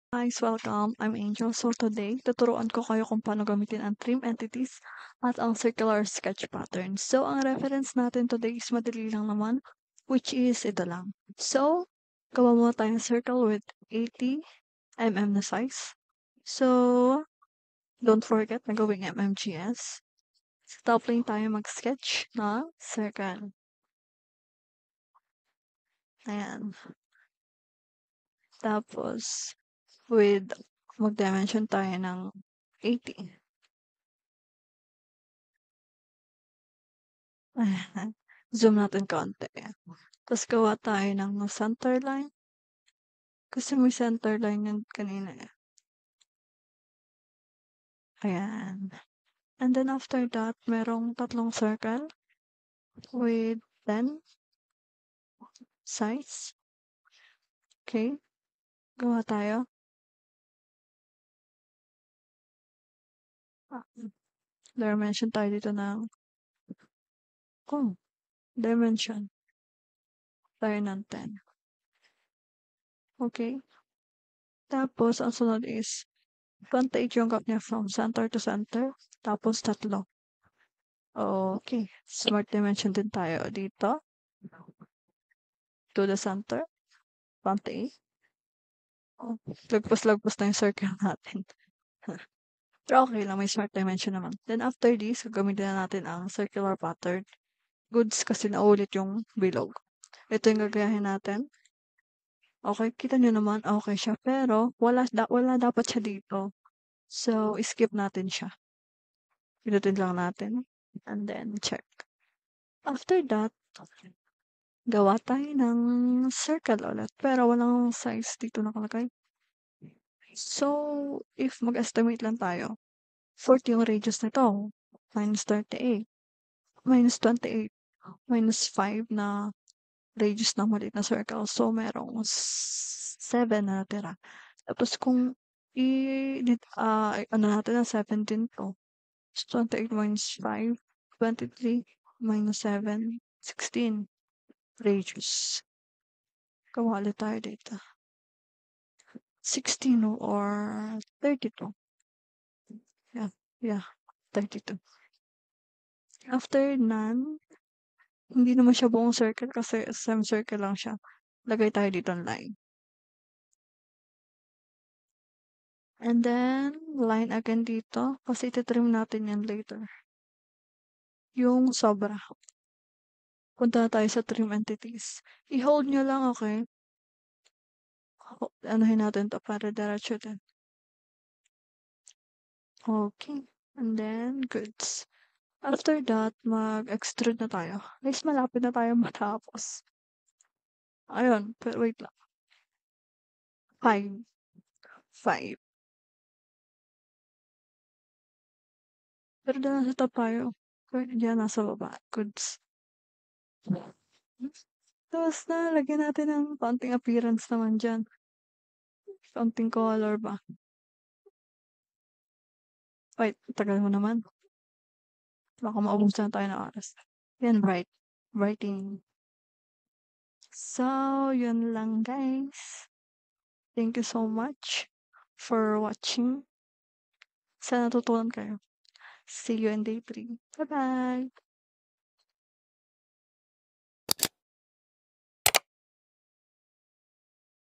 Guys, welcome. I'm Angel. So today, tuturuan ko kayo kung paano gamitin ang trim entities at ang circular sketch pattern. So ang reference natin today is madali lang naman, which is ito lang. So, gawa muna tayong circle with 80 mm na size. So, don't forget na gawing MMGS. Sa top lane tayo mag-sketch na circle. Ayan. Tapos, with mag-dimension tayo ng 80. Ayan. Zoom natin konti. Tapos gawa tayo ng center line. Kasi may center line yan kanina eh. Ayan. And then after that, merong tatlong circle with 10 sides. Okay. Gawa tayo. Dimension tayo dito ng dimension tayo ng 10. Okay. Tapos, ang sunod is 28 yung gap niya from center to center. Tapos, tatlo. Okay. Smart dimension din tayo dito. To the center. 28. Oh, lagpas-lagpas na yung circle natin. Pero okay lang, may smart dimension naman. Then after this, gagamitin na natin ang circular pattern. Goods kasi naulit yung bilog. Ito yung gagayahin natin. Okay, kita nyo naman, okay siya. Pero wala dapat siya dito. So, skip natin siya. Pinutin lang natin. And then, check. After that, gawa tayo ng circle ulit. Pero walang size dito nakalagay. So, if mag-estimate lang tayo, 40 yung radius nito, minus 38, minus 28, minus 5 na radius ng maliit na circle. So, merong 7 na natira. Tapos kung ano natin na 17 to, so 28 minus 5, 23 minus 7, 16 radius. Kawali tayo dito. 16 or 32. Yeah, 32. After none, hindi naman siya buong circle kasi semicircle lang siya. Lagay tayo dito ng line. And then, line again dito kasi ititrim natin yan later. Yung sobra. Punta na tayo sa trim entities. I-hold nyo lang, okay? Anuhin natin to para diretso din. Okay. And then, goods. After that, mag-extrude na tayo. Guys, malapit na tayo matapos. Ayun, pero wait lang. 5. 5. Pero doon nasa top tayo. Pero diyan nasa baba. Goods. Tapos na, lagyan natin ng konting appearance naman dyan. Konting color ba? Wait, tagal mo naman. Baka maubusan na tayo ng oras. Yan, writing. So, yun lang guys. Thank you so much for watching. Sana natutunan kayo. See you in day 3. Bye-bye!